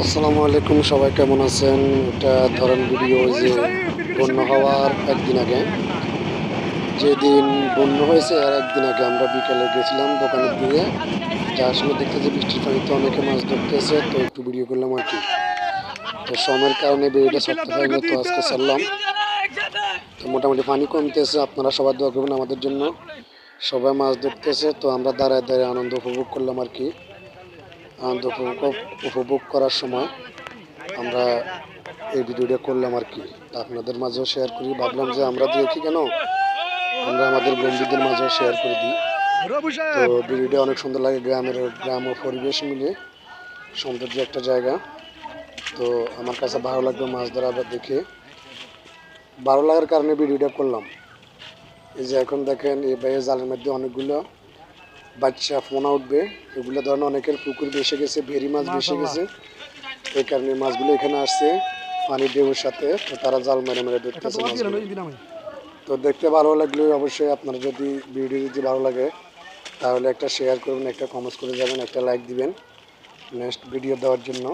আসসালামু আলাইকুম, সবাই কেমন আছেন? এটা ধরেন ভিডিও যে বন্যা হওয়ার একদিন আগে, যেদিন বন্যা হয়েছে আর একদিন আগে আমরা বিকেলে গেছিলাম দোকানের দিকে। যার সময় দেখতে যে বৃষ্টির পানিতে অনেকে মাছ ধরতেছে, তো একটু ভিডিও করলাম আর কি। তো সময়ের কারণে ভিডিওটা ছাড়তে পারিনি, তো আজকে ছাড়লাম। তো মোটামুটি পানি কমতেছে, আপনারা সবাই দোয়া করবেন আমাদের জন্য। সবাই মাছ ধরতেছে, তো আমরা দাঁড়ায় দাঁড়ায় আনন্দ উপভোগ করলাম আর কি। আনন্দ উপভোগ করার সময় আমরা এই ভিডিওটা করলাম আর কি। তা আপনাদের মাঝেও শেয়ার করি, ভাবলাম যে আমরা দেখি কেন, আমরা আমাদের বন্ধুদের মাঝেও শেয়ার করে দিই। তো ভিডিওটা অনেক সুন্দর লাগে, গ্রাম ও পরিবেশ মিলে সৌন্দর্য একটা জায়গা। তো আমার কাছে ভালো লাগবে মাছ ধরা দেখে, ভালো লাগার কারণে ভিডিওটা করলাম। এই যে এখন দেখেন এই বাইরে জালের মধ্যে অনেকগুলো বাচ্চা ফোনা উঠবে, এগুলো ধরেন অনেকের পুকুর ভেসে গেছে, ভেরি মাছ ভেসে গেছে, এই কারণে মাছগুলো এখানে আসছে পানির ঢেউয়ের সাথে। তো তারা জাল মেরে মেরে ধরতেছে মাছগুলো। তো দেখতে ভালো লাগলে অবশ্যই আপনারা যদি ভিডিও যদি ভালো লাগে তাহলে একটা শেয়ার করবেন, একটা কমেন্টস করে যাবেন, একটা লাইক দিবেন। নেক্সট ভিডিও দেওয়ার জন্য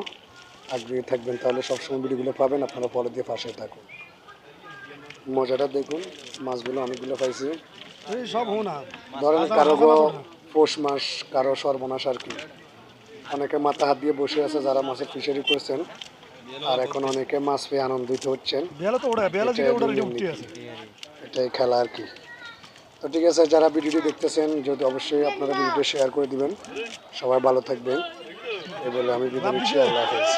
আগ্রহী থাকবেন, তাহলে সবসময় ভিডিওগুলো পাবেন। আপনারা ফলো দিয়ে পাশে থাকুন। মজাটা দেখুন, মাছগুলো অনেকগুলো পাইছি। ধরেন কারো পৌষ মাস, কারো সর্বনাশ আর কি। অনেকে মাথা হাত দিয়ে বসে আছে যারা মাছের ফিশারি করছেন, আর এখন অনেকে মাছ পেয়ে আনন্দিত হচ্ছেন। এটাই খেলা আর কি। তো ঠিক আছে, যারা ভিডিওটি দেখতেছেন যদি অবশ্যই আপনারা ভিডিওটি শেয়ার করে দিবেন। সবাই ভালো থাকবেন এই বলে আমি বিদায় নিচ্ছি। আল্লাহ হাফেজ।